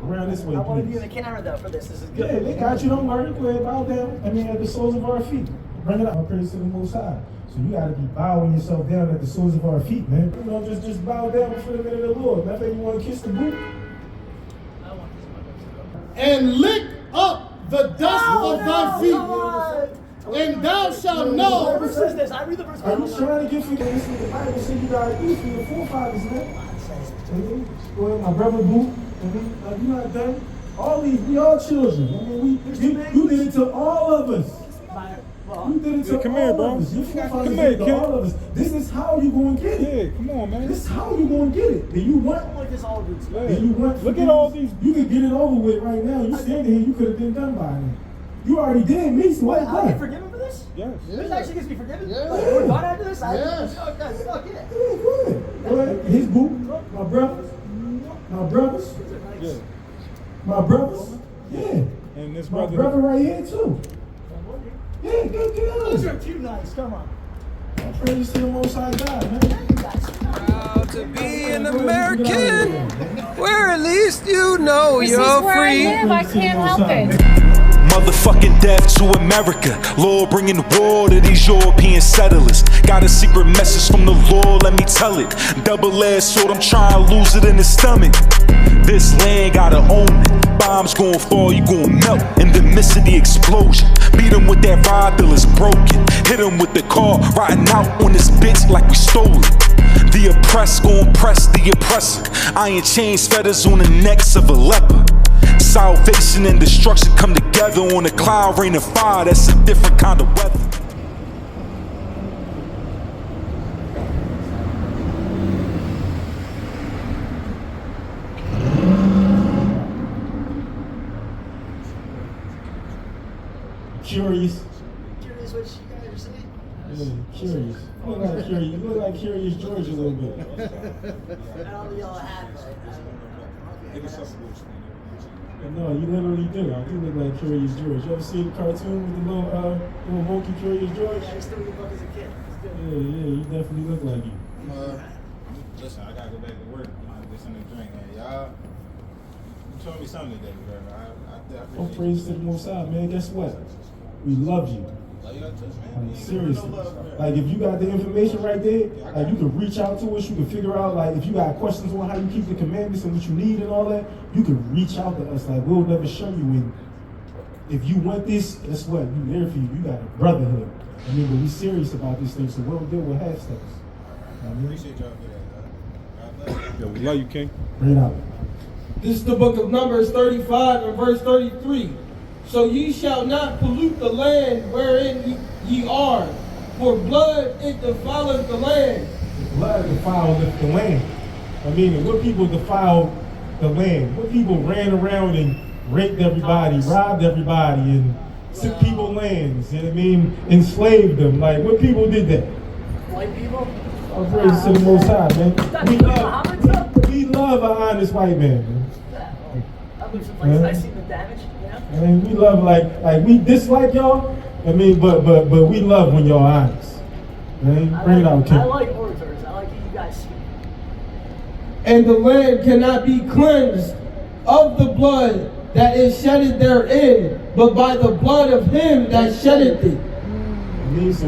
Around this way, I want to be please. in the camera though for this. This is good. Yeah, they got you. Don't worry. Go ahead, bow down. I mean, at the soles of our feet. Bring it up. All praise to the Most High. So you got to be bowing yourself down at the soles of our feet, man. You know, just bow down before the minute of the Lord. Matter of fact, you want to kiss the boot? I want this. And lick up the dust of thy feet. And thou shalt know. What verse is this? I read the verse. Are you trying to get forgiveness? The Bible says you got to do for your forefathers, man. Go ahead, my brother Boo. You're not done. All these, we all children. I mean, you did it to all of us. You did it to all of us. Your forefathers did it to all of us. This is how you gonna get it. Yeah, come on, man. This is how you gonna get it. Do you want? Like this all roots. Do you want? Look at all these. You can get it over with right now. You standing here. You could have been done by now. You already did me. So what? I get forgiven for this? Yes. This actually gets me forgiven? Yeah. Like, Lord God after this? Yes. Fuck yeah. Go ahead. His boo. My brothers. My brothers. Yeah. My brothers. Yeah. And this My brother. brother right here too. Yeah, good. Those are too nice. Come on. Praise to the Most High God, man. Proud to be an American, where at least you know This you're is where free. I live. I can't help it. Motherfucking death to America. Lord bringing war to these European settlers. Got a secret message from the Lord, let me tell it. Double-edged sword, I'm trying to lose it in the stomach. This land gotta own it. Bombs gon' fall, you gon' melt in the midst of the explosion. Beat him with that rod till it's broken. Hit him with the car, riding out on this bitch like we stole it. The oppressed gon' press the oppressor. Iron chains, feathers on the necks of a leopard. Salvation and destruction come together on a cloud, rain and fire. That's a different kind of weather. Curious. Curious what you guys are saying? Yeah, curious. You look like curious. You look like Curious George a little bit. I don't know y'all have, but No, you literally do. I do look like Curious George. You ever seen the cartoon with the little monkey Curious George? I used to read the book as a kid. It's good. Yeah, you definitely look like you. Listen, I gotta go back to work. I'm gonna get something to drink, man. Y'all, you told me something today, bro. I Oh, appreciate praise to the Most High, man. Guess what? We love you. Love you too, man. Like, seriously. Like, if you got the information right there, like, you can reach out to us. You can figure out, like, if you got questions on how you keep the commandments and what you need and all that, you can reach out to us. Like, we'll never show you. And if you want this, guess what? We there for you. You got a brotherhood. I mean, but we serious about this thing, so we'll deal with half steps. I mean, Appreciate y'all for that, God bless you. Yo, we love you, King. bring it out. This is the book of Numbers 35 and verse 33. So ye shall not pollute the land wherein ye are, for blood it defileth the land. Blood defiled the land. I mean, and what people defiled the land? What people ran around and raped everybody, robbed everybody, and took people's lands, and I mean, enslaved them. Like, what people did that? White people? Oh, praise to the Most High, man. We love an honest white man, man. I've lived some places, I've seen the damage, you know? I mean, we love, like we dislike y'all. I mean, but we love when y'all honest. Man, bring it out, I King. like orators. I like you guys speak. And the land cannot be cleansed of the blood that is shedded therein, but by the blood of him that sheddeth it. I mean, so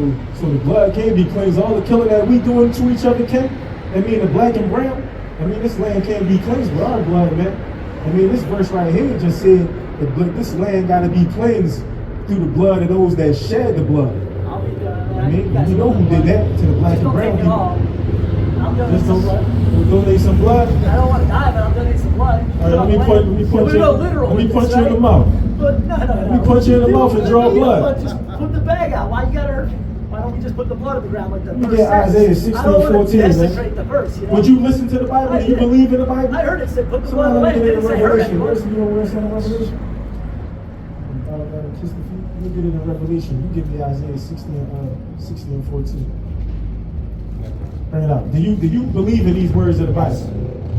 the blood can't be cleansed. All the killing that we doing to each other can. I mean, the black and brown. I mean, this land can't be cleansed with our blood, man. I mean, this verse right here just said that this land got to be cleansed through the blood of those that shed the blood. I'll be I mean, we know who did that to the black and brown people. I'll donate Just some blood. donate some blood. I don't want to die, but I'll donate some blood. All right, let me punch you in the mouth. But no. Let me punch you in the mouth and draw blood. Just put the bag out. Why don't we just put the blood on the ground like the You verse get Isaiah says? 16, I don't want 14, to man. desecrate the verse, you know? Would you listen to the Bible? Do you believe in the Bible? I heard it said put the Somebody blood let away. me It get in didn't say hurt Revelation. anyone. Where's, you know where it's in Revelation? Kiss the feet. You get it in Revelation. You give me Isaiah 16 and 14. Bring it out. Do you believe in these words of the Bible?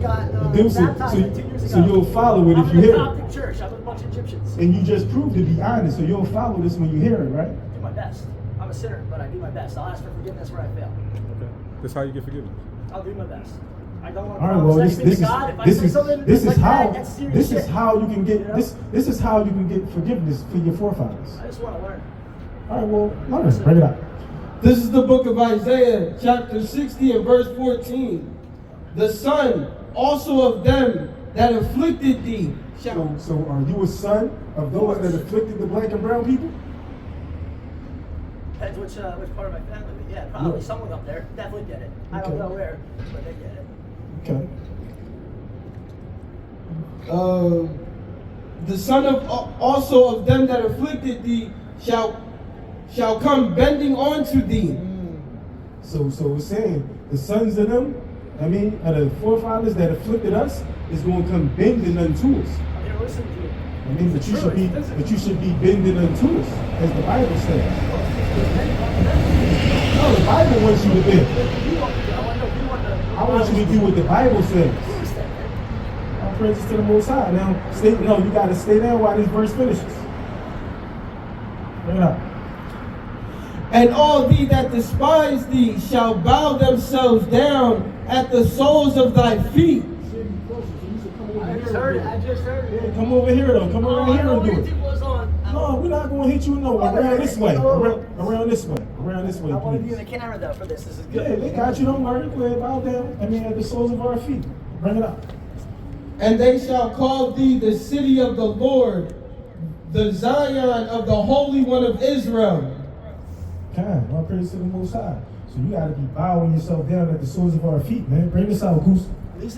Got You do, baptized like 2 years ago. so you'll follow it if you I'm in hear a it. Coptic church. I'm with a bunch of Egyptians. And you just proved to be honest, so you'll follow this when you hear it, right? I do my best. I'm a sinner, but I do my best. I'll ask for forgiveness where I fail. Okay. That's how you get forgiveness. I'll do my best. I don't want All to right, well, promise this anything is to God. If I this say is something this like is how that, that's serious this shit. is how you can get You know? this is how you can get forgiveness for your forefathers. I just want to learn. All right, well, learn, bring it up. This is the book of Isaiah, chapter 60 and verse 14. The son also of them that afflicted thee shall... So are you a son of those that afflicted the black and brown people? Depends which part of my family. But yeah, probably Yeah. someone up there. Definitely get it. I don't Okay. know where, but they get it. Okay. The son of also of them that afflicted thee shall come bending onto thee. So it's saying the sons of them, I mean, of the forefathers that afflicted us, is going to come bending unto us. I'm here to listen to you. I mean, but you should be bending unto us, as the Bible says. No, the Bible wants you to bend. I want you to do what the Bible says. All praises to the Most High. Now, you got to stay down while this verse finishes. Bring it up. And all thee that despise thee shall bow themselves down at the soles of thy feet. I just heard it. I just heard it. Yeah, come over here though. Come over here and do it. Was on. No, we're not going to hit you. No, around this way. Around this way. Around this way, I want to be please. in the camera though for this. This is Yeah, good. they got you. Don't worry. Go ahead, bow down. I mean, at the soles of our feet. Bring it up. And they shall call thee the city of the Lord, the Zion of the Holy One of Israel. Kind. All praise to the Most High. So you got to be bowing yourself down at the soles of our feet, man. Bring this out, Goose.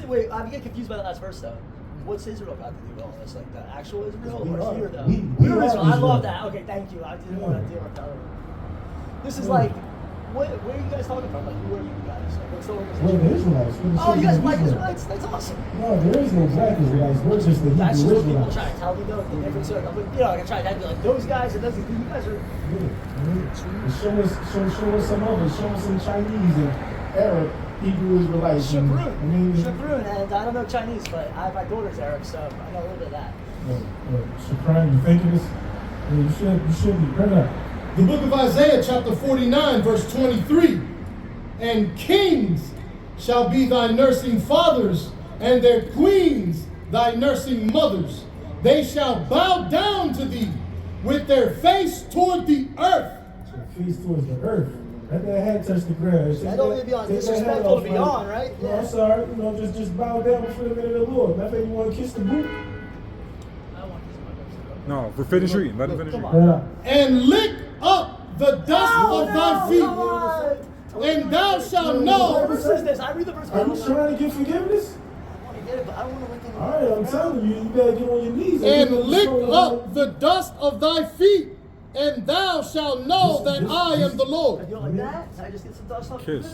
Wait, I'm getting confused by the last verse though. What's Israel got to do with all this? Like the actual Israel We or are. here though? We We're are Israel. I Israel. love that. Okay, thank you. I didn't want to deal with that. This is like, where are you guys talking from? Like, who are you guys? Like, what's the We're organization? the Israelites. We're the Oh, you guys children of like Israel. Israelites? That's awesome. No, there is no black Israelites. We're just the That's Hebrew what people Israelites. try to tell me though. The difference. I'm like, you know, I can try to be like those guys. It doesn't. You guys are. Show us some others. Show us some Chinese and Arab Hebrew Israelites. Shabrun, and I don't know Chinese, but my daughter's Arab, so I know a little bit of that. Shukran, you thinking this? Yeah, you should be. Bring it up. The book of Isaiah, chapter 49, verse 23. And kings shall be thy nursing fathers, and their queens thy nursing mothers. They shall bow down to thee with their face toward the earth. So face towards the earth. Let that head touch the ground. That don't need to be on. Take that head Disrespectful off, to be man. on, right? No, Yeah. I'm sorry. You know, just bow down before the minute of the Lord. Matter of fact, you want to kiss the boot? I want this. No, for finish reading. Let him finish Come reading. on. And lick up the dust of thy feet. And thou shalt What know. verse is this? I read the verse. Are you trying to get forgiveness? I want to get it, but I don't want to look at it. All right, I'm telling you, you better get on your knees. And get on the lick shoulder. up the dust of thy feet. And thou shalt know that I am the Lord. You like that? Can I just get some dust off? Kiss.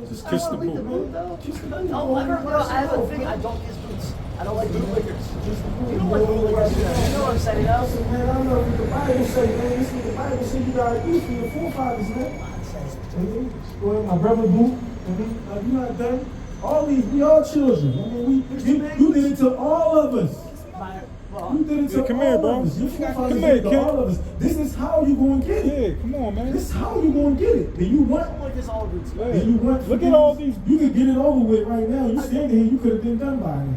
Just Kiss the boot. boot. Kiss the boot. No, I have a thing. I don't kiss boots. I don't like bootlickers. Kiss the boot. You don't like bootlickers. You know what I'm saying, though? Listen, man, I know what the Bible say, man. This is what the Bible say you gotta do for your forefathers, man. Go ahead, my brother Boo. You not done. All these, we all children. I mean, you did it to all of us. You did it to come all here, bro. of us. Your forefathers Come did here, it to kid. all of us. This is how you gonna get it. Yeah, come on, man. This is how you gonna get it. Then you I want. don't like this all boots. Yeah. Then you want. Look at all these. You could get it over with right now. You standing here. You could have been done by now.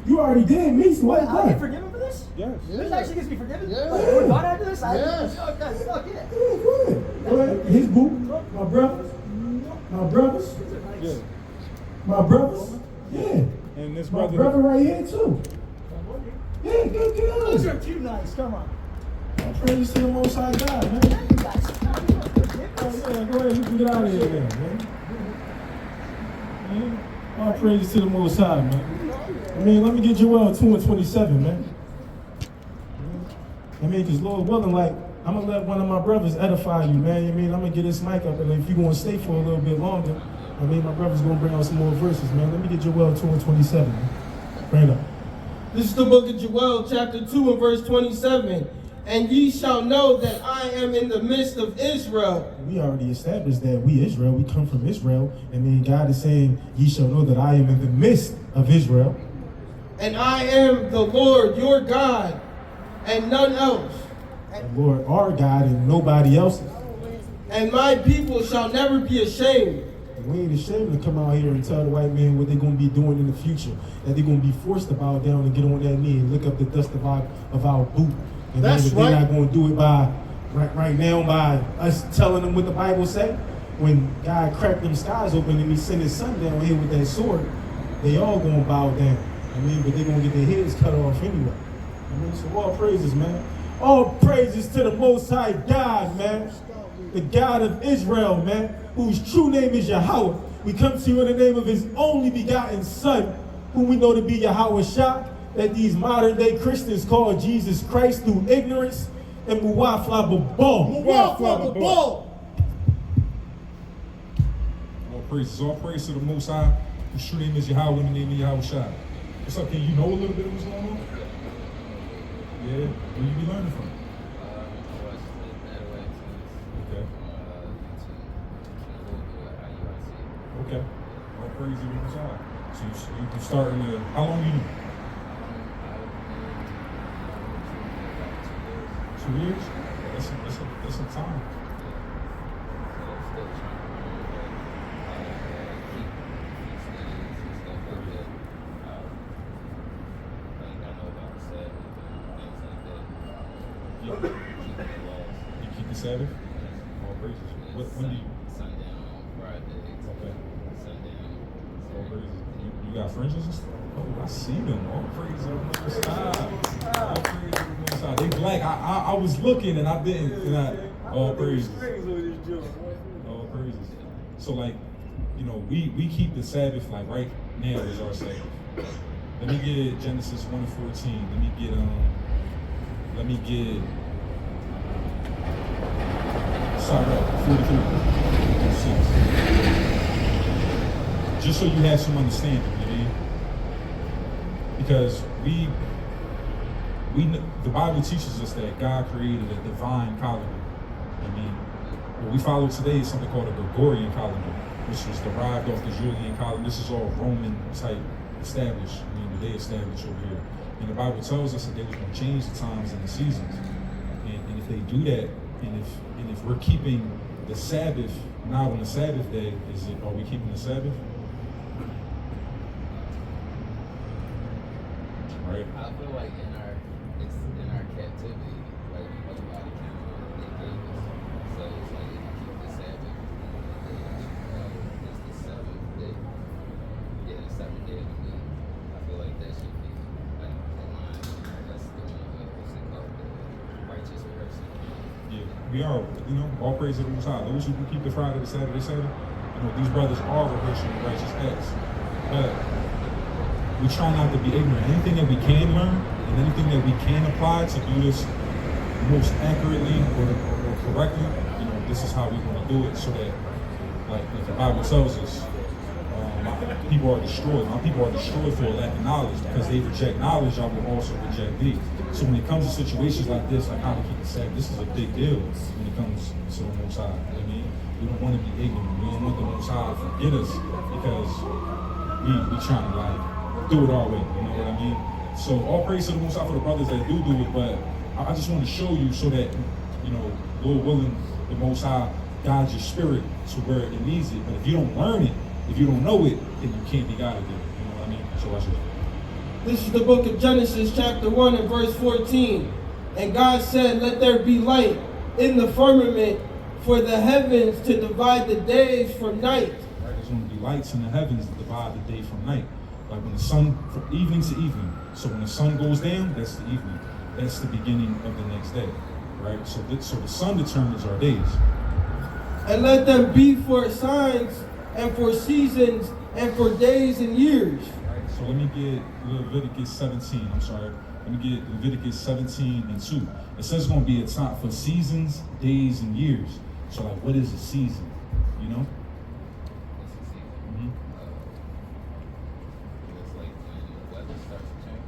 You already did me, so Wait, what's I get done? forgiven for this? Yes. This actually gets me forgiven? Yeah. Like, we're done after this? Yes. Okay, fuck yeah. Go ahead. His boo, my brothers, my brothers, Yeah. my brothers. Yeah. And this My brother. brother right here too. Yeah, good, Those good. are too nice. Come on. Praise to the Most High God, man. You guys. Oh, yeah, go ahead, you can get out of here, man. All praise to the Most High, man. I mean, let me get Joel 2:27, man. I mean, because Lord willing, like, I'm going to let one of my brothers edify you, man. I mean, I'm going to get this mic up, and if you're going to stay for a little bit longer, I mean, my brother's going to bring out some more verses, man. Let me get Joel 2:27, man. Bring it up. This is the book of Joel, chapter 2 and verse 27. And ye shall know that I am in the midst of Israel. We already established that we Israel, we come from Israel. And then God is saying, ye shall know that I am in the midst of Israel. And I am the Lord your God, and none else. And Lord, our God and nobody else's. And my people shall never be ashamed. We ain't ashamed to come out here and tell the white man what they're gonna be doing in the future. That they're gonna be forced to bow down and get on that knee and lick up the dust of our boot. And That's then they're right. not gonna do it by right now by us telling them what the Bible say. When God cracked them skies open and he sent his son down here with that sword, they all gonna bow down. I mean, but they're gonna get their heads cut off anyway. I mean, so all praises, man. All praises to the Most High God, man. The God of Israel, man, whose true name is Yahweh. We come to you in the name of his only begotten Son, whom we know to be Yahweh Shah, that these modern day Christians call Jesus Christ through ignorance and Muwafla Babal. Muwafla Babal. All praise to the Most High, whose true name is Yahweh and the name of Yahweh Shah. What's up, King? You know a little bit of what's going on? Yeah. Where you be learning from? Okay. Okay. All praise to the Most High. So you starting to, how long you? 2 years? That's some time. You keep the Sabbath? All praises. When do you? Sundown on Friday. Okay. Sundown. All praises. You got fringes and stuff? Oh, I see them. All praises on the Most High. All praises on the Most High. They black. I was looking and I didn't. All praises. All praises. So like, you know, we keep the Sabbath like right now is our Sabbath. Let me get Genesis 1:14. Let me get Sirach 43. Just so you have some understanding, you know? Because the Bible teaches us that God created a divine calendar. I mean, what we follow today is something called a Gregorian calendar, which was derived off the Julian calendar. This is all Roman type established. I mean, they established over here. And the Bible tells us that they were going to change the times and the seasons. And if they do that, and if we're keeping the Sabbath not on the Sabbath day, are we keeping the Sabbath? Right. I feel like in our captivity, like a lot of people they gave us. So it's like if you keep the Sabbath, it's the seventh day. Yeah, the seventh day of the week. I feel like that should be like aligned. That's doing what's it called, the righteous person. Yeah, we are. You know, all praise to the Most High. Those who keep the Friday, the Saturday, you know, these brothers are rehearsing the righteous acts. But we try not to be ignorant. Anything that we can learn and anything that we can apply to do this most accurately or correctly, you know, this is how we're going to do it so that, like the Bible tells us, my people are destroyed. My people are destroyed for a lack of knowledge. Because they reject knowledge, I will also reject thee. So when it comes to situations like this, like how to keep the Sabbath, this is a big deal when it comes to the Most High. You know what I mean? We don't want to be ignorant. We don't want the Most High to forget us because we trying to like do it our way. You know what I mean? So all praise to the Most High for the brothers that do it, but I just want to show you so that, you know, Lord willing, the Most High guides your spirit to where it needs it. But if you don't learn it, if you don't know it, then you can't be guided there. You know what I mean? So watch it. This is the book of Genesis, chapter 1 and verse 14. And God said, let there be light in the firmament for the heavens to divide the days from night. Right, there's going to be lights in the heavens to divide the day from night. Like when the sun, from evening to evening. So when the sun goes down, that's the evening. That's the beginning of the next day. Right? So the sun determines our days. And let them be for signs and for seasons and for days and years. Right, so let me get Leviticus 17. I'm sorry. Let me get Leviticus 17 and 2. It says it's going to be a time for seasons, days, and years. So like, what is a season? You know? What's the season? It's like when the weather starts to change.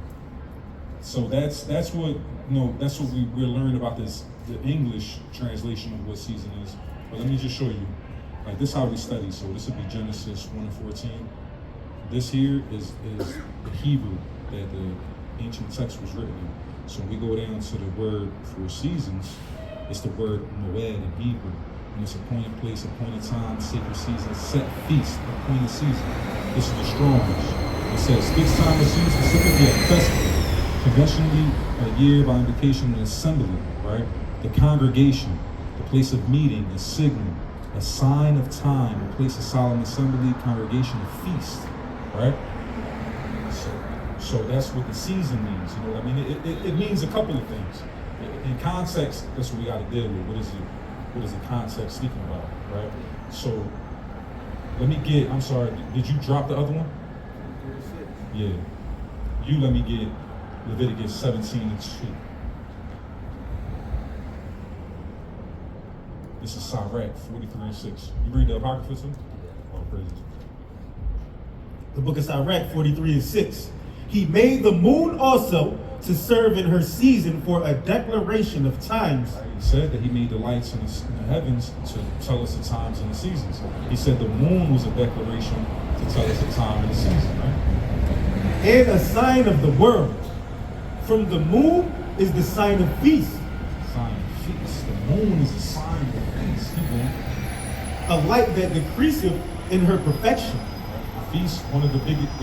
So that's what, you know, that's what we're learning about this, the English translation of what season is. But let me just show you. Like this is how we study. So this would be Genesis 1 and 14. This here is the Hebrew that the ancient text was written in. So when we go down to the word for seasons, it's the word moed in Hebrew. in its appointed place, appointed time, sacred season, set feast, appointed season. This is the Strong's. It says fixed time or season, specifically a festival, conventionally a year by invocation and assembly, right? The congregation, the place of meeting, a signal, a sign of time, a place of solemn assembly, congregation, a feast, right? So that's what the season means. You know what I mean? It means a couple of things. In context, that's what we got to deal with. What is the context speaking about, right? So let me get. I'm sorry. Did you drop the other one? Yeah. You let me get Leviticus 17 and 2. This is Sirach 43 and 6. You read the Apocrypha too? Oh, praises. The book of Sirach 43 and 6. He made the moon also to serve in her season for a declaration of times. He said that he made the lights in the heavens to tell us the times and the seasons. He said the moon was a declaration to tell us the time and the season, right? And a sign of the world. From the moon is the sign of feast. Sign of feast. The moon is a sign of feast. Keep going. A light that decreaseth in her perfection. The feast, one of the biggest,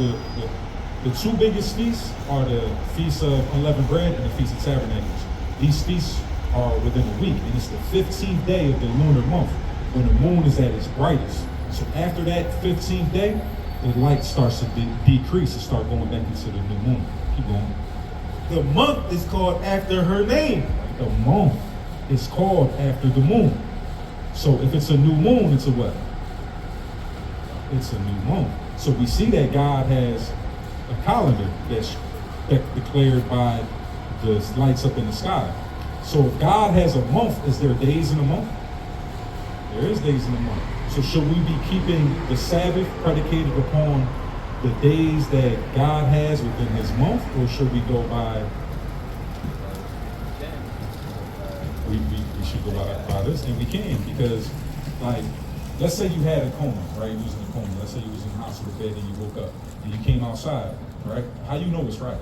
the two biggest feasts are the Feast of Unleavened Bread and the Feast of Tabernacles. These feasts are within a week, and it's the 15th day of the lunar month when the moon is at its brightest. So after that 15th day, the light starts to decrease and start going back into the new moon. Keep going. The month is called after her name. The month is called after the moon. So if it's a new moon, it's a what? It's a new month. So we see that God has a calendar that's declared by the lights up in the sky. So if God has a month, is there days in a month? There is days in a month. So should we be keeping the Sabbath predicated upon the days that God has within his month, or should we go by, we should go by this, and we can, because like, let's say you had a coma, right? You was in a coma. Let's say you was in the hospital bed and you woke up and you came outside, right? How you know it's Friday?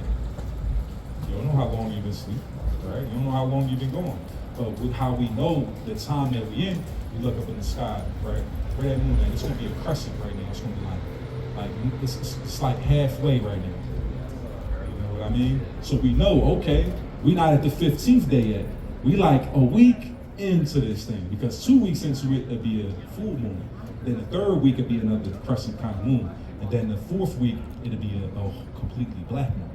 You don't know how long you've been asleep, right? You don't know how long you've been gone. But with how we know the time that we're in, we look up in the sky, right? Where that moon at? It's gonna be a crescent right now. It's gonna be like it's like halfway right now. You know what I mean? So we know, okay, we're not at the 15th day yet. We like a week into this thing, because 2 weeks into it, it'd be a full moon. Then the third week it'd be another crescent kind of moon. And then the fourth week, it'd be a completely black moon,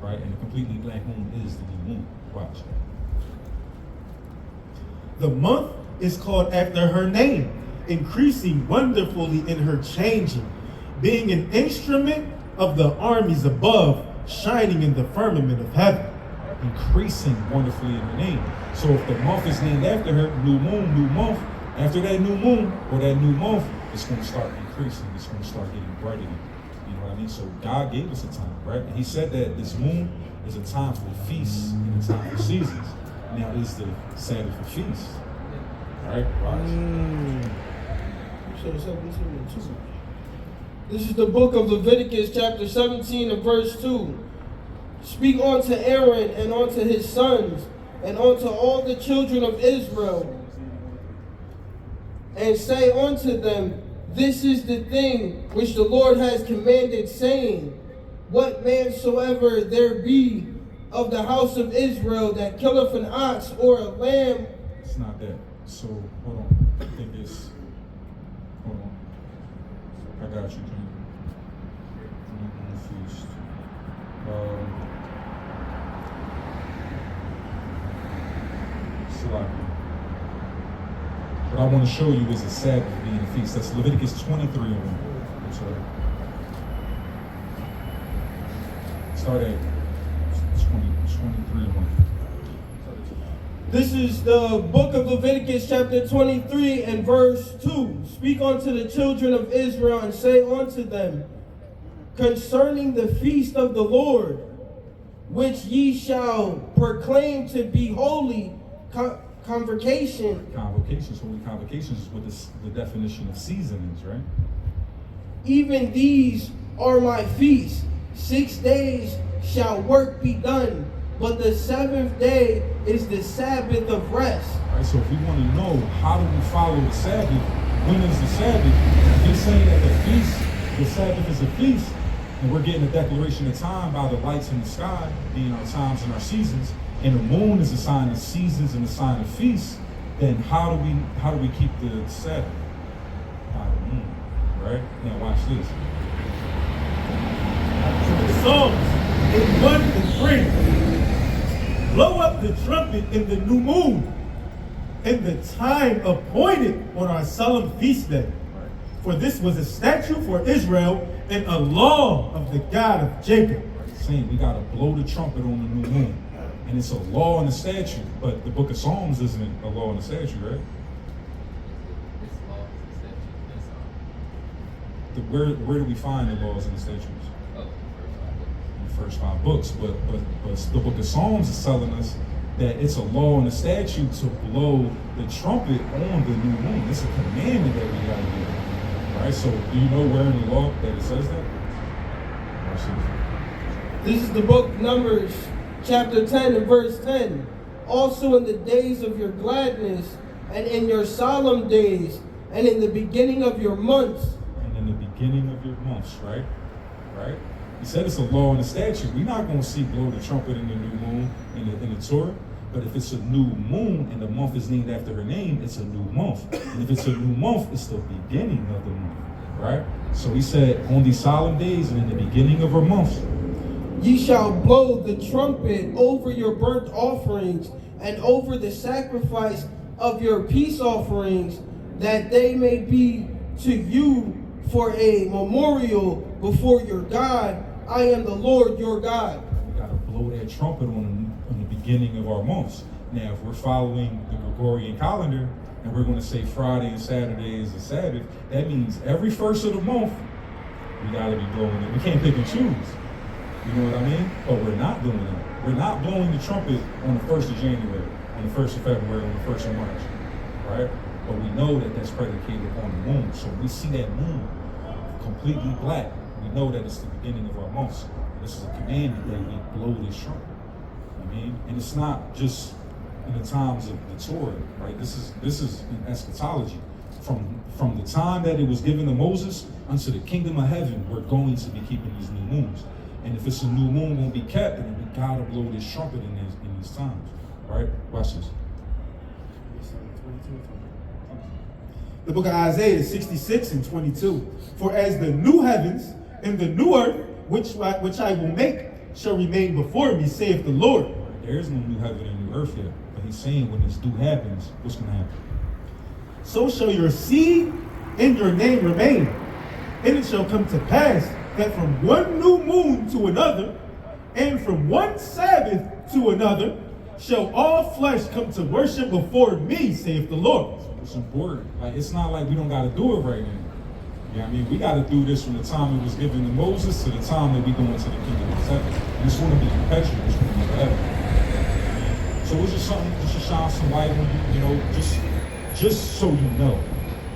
right? And the completely black moon is the new moon. Watch. The month is called after her name, increasing wonderfully in her changing, being an instrument of the armies above, shining in the firmament of heaven. Increasing wonderfully in her name. So if the month is named after her, new moon, new month, after that new moon or that new month, it's going to start increasing. It's going to start getting brighter. You know what I mean? So God gave us a time, right? And he said that this moon is a time for feasts and a time for seasons. Now is the Sabbath a feast, right? Watch. This is the book of Leviticus, chapter 17 and verse 2. Speak unto Aaron and unto his sons and unto all the children of Israel, and say unto them, this is the thing which the Lord has commanded, saying, what man soever there be of the house of Israel that killeth an ox or a lamb. It's not that. So, hold on. I think it's, hold on. I got you, King. Feast. What I want to show you is a Sabbath being a feast. That's Leviticus 23 and 1. I'm sorry. Start at 23 and 1. This is the book of Leviticus, chapter 23 and verse 2. Speak unto the children of Israel and say unto them, concerning the feast of the Lord, which ye shall proclaim to be holy, convocation. Convocations, holy convocations is what the definition of season is, right? Even these are my feasts. 6 days shall work be done, but the seventh day is the Sabbath of rest. All right, so if we want to know how do we follow the Sabbath, when is the Sabbath? He's saying that the Sabbath is a feast, and we're getting a declaration of time by the lights in the sky, being our times and our seasons, and the moon is a sign of seasons and a sign of feasts. Then how do we keep the Sabbath? By the moon, right? Now watch this. Psalms 1:3. Blow up the trumpet in the new moon, in the time appointed on our solemn feast day. For this was a statute for Israel and a law of the God of Jacob. Saying we gotta blow the trumpet on the new moon. And it's a law and a statute, but the book of Psalms isn't a law and a statute, right? It's law, it's a statute, that's all. Where do we find the laws and the statutes? Oh, In the first 5 books. But the book of Psalms is telling us that it's a law and a statute to blow the trumpet on the new moon. It's a commandment that we gotta do. Right? So do you know where in the law that it says that? This is the book Numbers, chapter 10 and verse 10. Also in the days of your gladness, and in your solemn days, and in the beginning of your months. And in the beginning of your months, right? Right? He said it's a law and a statute. We're not going to see blow the trumpet in the new moon in the Torah. But if it's a new moon and the month is named after her name, it's a new month. And if it's a new month, it's the beginning of the month, right? So he said, on these solemn days and in the beginning of her months, Ye shall blow the trumpet over your burnt offerings and over the sacrifice of your peace offerings, that they may be to you for a memorial before your God. I am the Lord your God. we got to blow that trumpet on the beginning of our months. Now, if we're following the Gregorian calendar and we're going to say Friday and Saturday is the Sabbath, that means every first of the month, we got to be blowing it. We can't pick and choose. You know what I mean? But we're not doing that. We're not blowing the trumpet on the 1st of January, on the 1st of February, on the 1st of March, right? But we know that that's predicated on the moon. So when we see that moon completely black, we know that it's the beginning of our months. This is a commandment that we blow this trumpet. I mean, and it's not just in the times of the Torah, right? This is in eschatology. From the time that it was given to Moses unto the kingdom of heaven, we're going to be keeping these new moons. And if it's a new moon won't be kept, then we gotta blow this trumpet in these times. Right? Watch this. The book of Isaiah 66:22. For as the new heavens and the new earth, which I will make, shall remain before me, saith the Lord. There is no new heaven and new earth yet. But he's saying when this do happens, what's gonna happen? So shall your seed and your name remain. And it shall come to pass that from one new moon to another, and from one Sabbath to another, shall all flesh come to worship before me, saith the Lord. It's important. Like, it's not like we don't got to do it right now. You know what I mean? We got to do this from the time it was given to Moses to the time that we go into the kingdom of heaven. And it's going to be perpetual. It's going to be forever. So it's just something just to shine some light on you, you know, just so you know.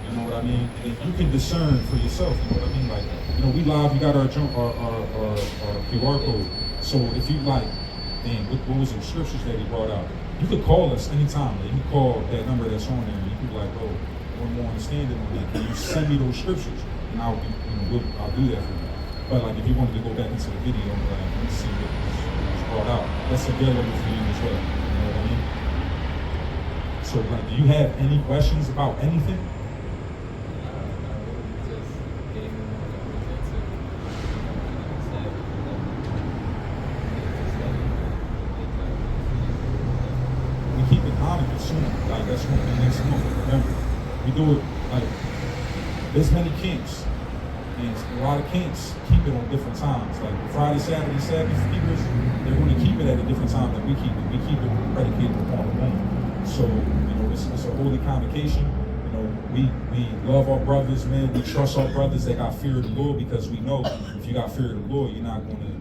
You know what I mean? And you can discern for yourself. You know what I mean? Like, you know, we live. We got our QR code. So if you like, man, what was the scriptures that he brought out? You could call us anytime. Like, you can call that number that's on there. And you can be like, bro, one more understanding on that. Can you send me those scriptures? And I'll do that for you. But like, if you wanted to go back into the video, and see what was brought out, that's available for you as well. You know what I mean? So, like, do you have any questions about anything? Like, that's going to be next month. Remember, we do it like there's many camps, and a lot of camps keep it on different times. Like Friday, Saturday, Sabbath keepers, they're going to keep it at a different time than we keep it. We keep it predicated upon the moon. So, you know, it's a holy convocation. You know, we love our brothers, man. We trust our brothers that got fear of the Lord, because we know if you got fear of the Lord, you're not going to,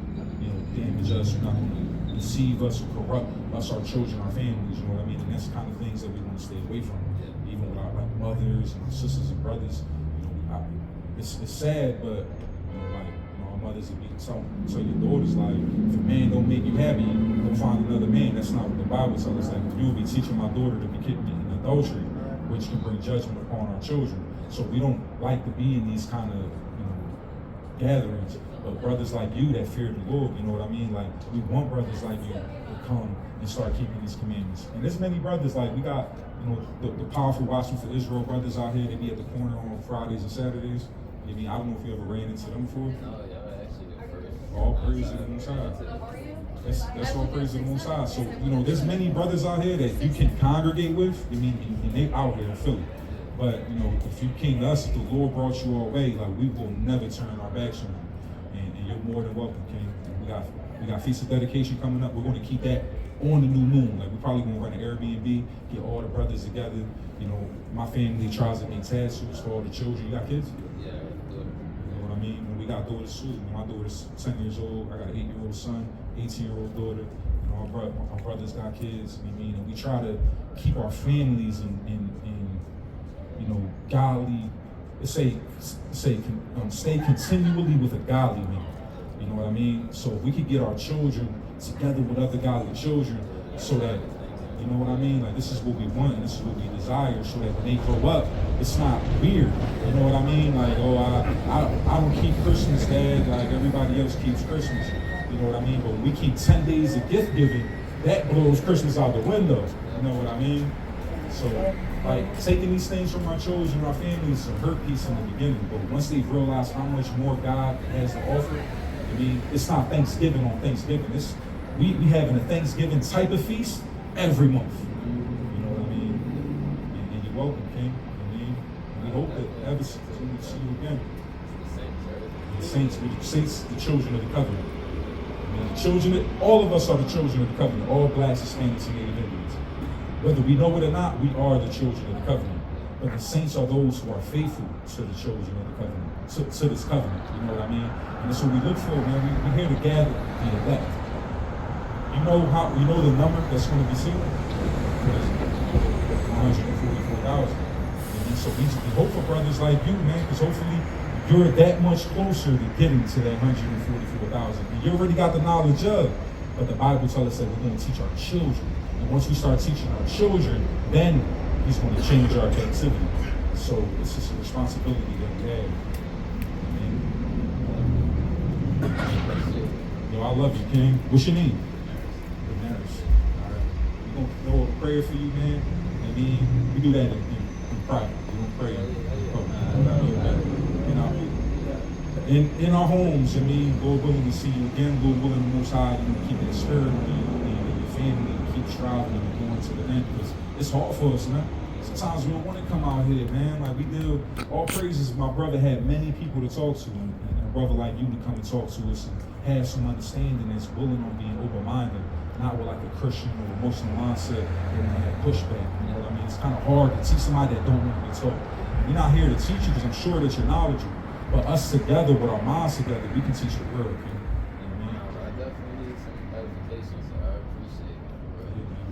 you know, damage us. You're not going to deceive us or corrupt us, our children, our families. You know what I mean? And that's the kind of things that we want to stay away from. Even with our like mothers and our sisters and brothers. You know, it's sad, but you know, like, you know, mothers would be tell your daughters, like, if a man don't make you happy, go find another man. That's not what the Bible tells us. Like, you will be teaching my daughter to be committing adultery, which can bring judgment upon our children. So we don't like to be in these kind of, gatherings. But brothers like you that fear the Lord, you know what I mean? Like, we want brothers like you to come and start keeping these commandments. And there's many brothers, like, we got, the powerful Watchmen for Israel brothers out here. They be at the corner on Fridays and Saturdays. I mean, I don't know if you ever ran into them before. No, y'all actually the first. All praise to the Most High. That's all praise to the Most High. So, there's many brothers out here that you can congregate with. I mean, and they out here in Philly. But, if you came to us, if the Lord brought you our way, like, we will never turn our backs on you. And you're more than welcome, King. And we got Feast of Dedication coming up. We're going to keep that on the new moon. Like, we're probably going to run an Airbnb, get all the brothers together. My family tries to make tattoos for all the children. You got kids? Yeah, You know what I mean? When we got daughters too. My daughter's 10 years old. I got an 8-year-old son, 18-year-old daughter. Our brothers got kids. And we try to keep our families in godly. Stay continually with a godly man. You know what I mean? So if we could get our children together with other godly children, so that, you know what I mean? Like, this is what we want and this is what we desire, so that when they grow up, it's not weird. You know what I mean? Like, oh, I don't keep Christmas, Dad, like everybody else keeps Christmas. You know what I mean? But when we keep 10 days of gift giving, that blows Christmas out the window. You know what I mean? So, like, taking these things from our children, our families, is a hurt piece in the beginning. But once they realize how much more God has to offer, I mean, it's not Thanksgiving on Thanksgiving. We having a Thanksgiving type of feast every month. You know what I mean? And you're welcome, King. I mean, we hope that ever since we see you again. The saints, the children of the covenant. I mean, all of us are the children of the covenant. All Blacks, Hispanics, and Native Indians. Whether we know it or not, we are the children of the covenant. But the saints are those who are faithful to the children of the covenant, to this covenant. You know what I mean? And that's what we look for, man. We're here to gather the elect. You know the number that's going to be sealed? 144,000. And so we hope for brothers like you, man, because hopefully you're that much closer to getting to that 144,000. And you already got the knowledge of, but the Bible tells us that we're going to teach our children. And once we start teaching our children, then He's going to change our captivity. So it's just a responsibility that we have. Amen. I love you, King. What's your name? We're going to throw a prayer for you, man. I mean, we do that in private. We don't pray in our homes. I mean, Lord willing to see you again. Lord willing, the Most High, keep that spirit in you and your family, and keep striving and going to the end, because it's hard for us, man. Sometimes we don't want to come out here, man. Like, we do. All praises. My brother had many people to talk to, and a brother like you to come and talk to us and have some understanding that's willing on being open-minded, not with like a Christian or a Muslim mindset and have pushback. You know what I mean? It's kind of hard to teach somebody that don't want to be taught. We're not here to teach you, because I'm sure that you're knowledgeable. But us together, with our minds together, we can teach the world. Okay? You know what I mean? I definitely need some clarification, so I appreciate it.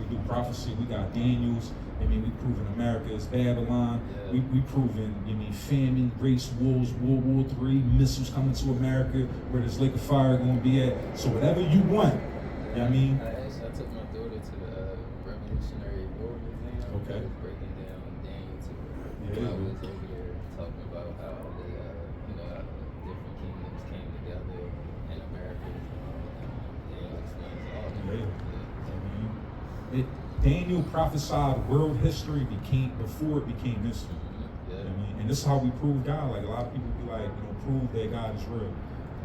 We do prophecy. We got Daniels. We proving America is Babylon. Yeah. We proving, famine, race wars, World War III, missiles coming to America, where this lake of fire going to be at. So whatever you want, you know what I mean? I took my daughter to the Revolutionary War Museum. Okay. I was breaking down Daniel to her. Yeah. I was over there talking about how the different kingdoms came together in America. Daniel explains all of it. Yeah. Daniel prophesied world history before it became history. Yeah. You know what I mean? And this is how we prove God. Like, a lot of people be like, prove that God is real.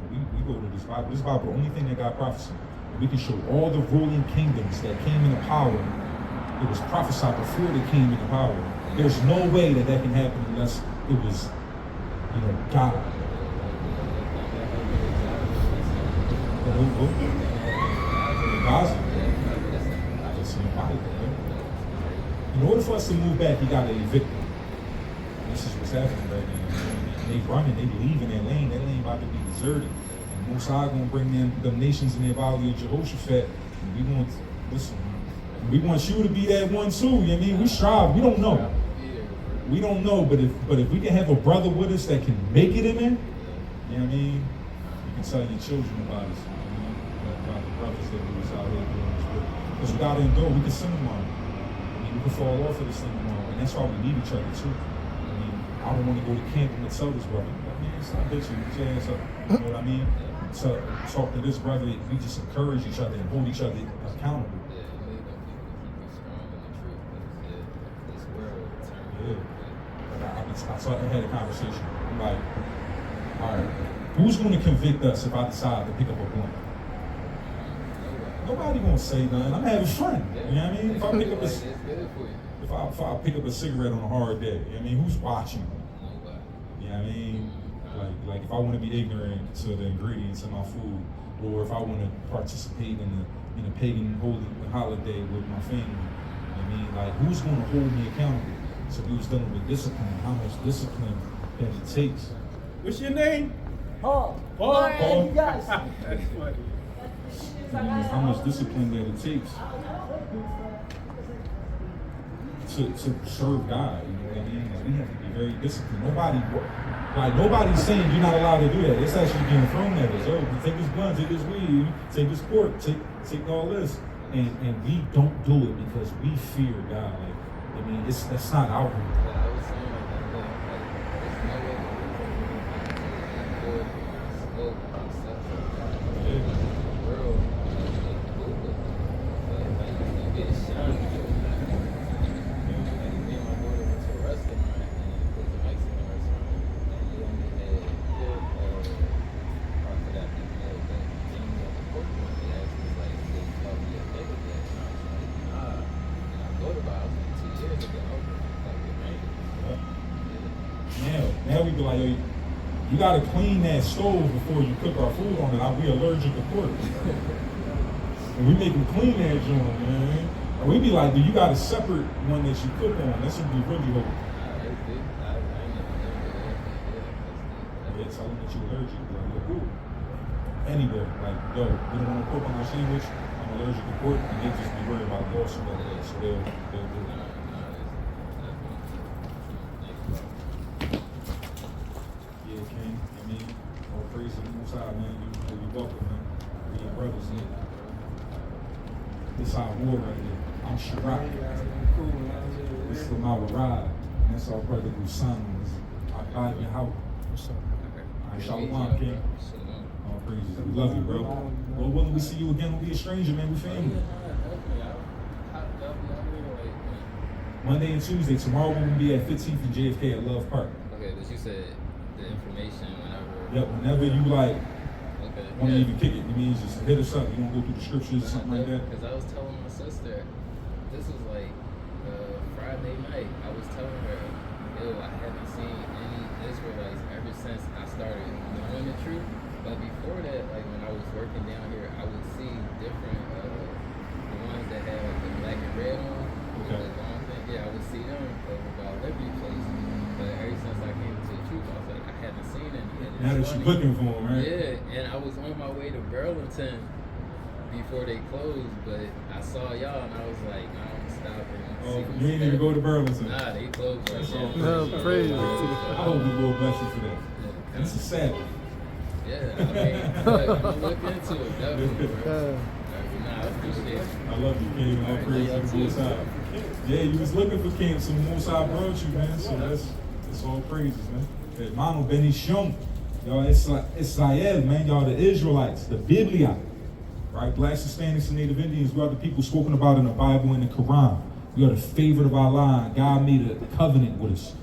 We go to this Bible. This Bible, the only thing that God prophesied. We can show all the ruling kingdoms that came into power. It was prophesied before they came into power. There's no way that can happen unless it was, God. In order for us to move back, you got to evict them. This is what's happening right now. They running, they leaving their lane. That lane about to be deserted. And Most High gonna bring them nations in their valley of Jehoshaphat. And we want you to be that one too. You know what I mean? We strive. We don't know. We don't know, but if we can have a brother with us that can make it in there, you know what I mean? We can tell your children about us, about the brothers that we was out here doing this with. Because without it endure, we can sin tomorrow. I mean, we can fall off of this thing tomorrow, and that's why we need each other too. I mean, I don't want to go to camp and tell this brother, man, stop bitching, get your ass up. You know what I mean? So talk to this brother, we just encourage each other and hold each other accountable. Yeah, you need them people to keep you strong in the truth. Because this world will turn you. I had a conversation. I'm like, all right, who's going to convict us if I decide to pick up a blunt? Nobody gonna say nothing. I'm having fun. You know what I mean? If I pick up if I pick up a cigarette on a hard day, you know what I mean, who's watching? You know what I mean? Like if I want to be ignorant to the ingredients in my food, or if I want to participate in a pagan holy holiday with my family, you know what I mean? Like who's gonna hold me accountable? So we was dealing with discipline, how much discipline that it takes. What's your name? Paul. Paul. You guys. That's funny. How much discipline that it takes to serve God, you know what I mean? Like, we have to be very disciplined. Nobody's saying you're not allowed to do that. It's actually being thrown at us. Oh, take this blunt, take this weed, take this pork, take all this. And we don't do it because we fear God. Like, I mean, that's not our rule. I was saying like that, there's no way Now we be like, yo, you gotta clean that stove before you cook our food on it. We allergic to pork. And we make them clean that joint, man. And we be like, dude, you got a separate one that you cook on. That's what we really hope. Yeah, tell them that you're allergic. Like, look, cool. Anyway, like, yo, we don't want to pork on our sandwich. I'm allergic to pork. And they just be worried about lawsuit like that. So they'll do it. Praise the Most High, man. You welcome, man. We your brothers, man. This our war right here. I'm Shirak. This is my ride. And that's our brother Gusan. I got your house. Shalom, King. All praises. We love you, bro. Well, when we see you again, we'll be a stranger, man. We family. Monday and Tuesday. Tomorrow we'll be at 15th and JFK at Love Park. Okay, but you said the information whenever. Yep, whenever you like want to yeah. even kick it, you mean just hit us up. You want to go through the scriptures or something like that? Because I was telling my sister, this was like Friday night. I was telling her, yo, I haven't seen any Israelites ever since I started knowing the truth. But before that, like when I was working down here, I would see different, the ones that had like the black and red on, Okay. the long thing. Yeah, I would see them about Liberty Place. But ever since I came to the truth, I was like, I haven't seen any. Now that you're looking for them, right? Yeah, and I was on my way to Burlington before they closed, but I saw y'all and I was like, nah, I'm gonna stop and see what's you didn't even go to Burlington. Nah, they closed right now. No, praise. I hope the Lord bless you for that. And it's a Sabbath. Yeah, I mean, but I'm gonna look into it, definitely, bro. Nah, I appreciate it. I love you, King. All praise to the Most High. Yeah, you was looking for King, so the Most High brought you, man. So that's all praises, man. Hermano bendición. Y'all, Israel, man. Y'all, the Israelites, the Biblia. Right? Blacks, Hispanics, and Native Indians, we are the people spoken about in the Bible and the Quran. We are the favorite of Allah. God made a covenant with us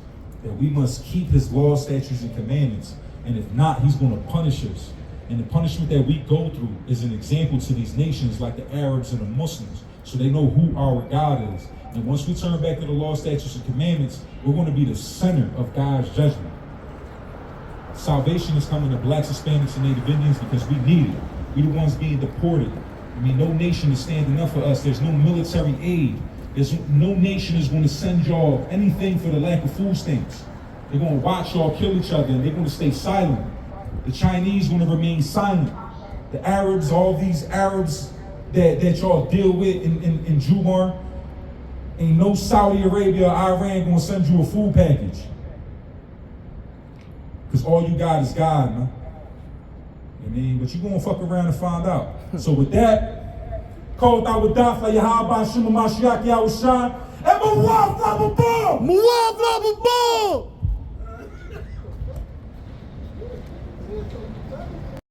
that we must keep his laws, statutes, and commandments. And if not, he's going to punish us. And the punishment that we go through is an example to these nations like the Arabs and the Muslims, so they know who our God is. And once we turn back to the law, statutes, and commandments, we're going to be the center of God's judgment. Salvation is coming to blacks, Hispanics, and Native Indians because we need it. We're the ones being deported. I mean, no nation is standing up for us. There's no military aid. No nation is going to send y'all anything for the lack of food stamps. They're going to watch y'all kill each other, and they're going to stay silent. The Chinese going to remain silent. The Arabs, all these Arabs that y'all deal with in Jubar, ain't no Saudi Arabia or Iran going to send you a food package. Because all you got is God, man. You I mean, but you gonna fuck around and find out. So with that, called out with Dafa Yahaba Shima Mashiach Yahushan, and Mawaf Lava Boom! Muwaf Lava Ball!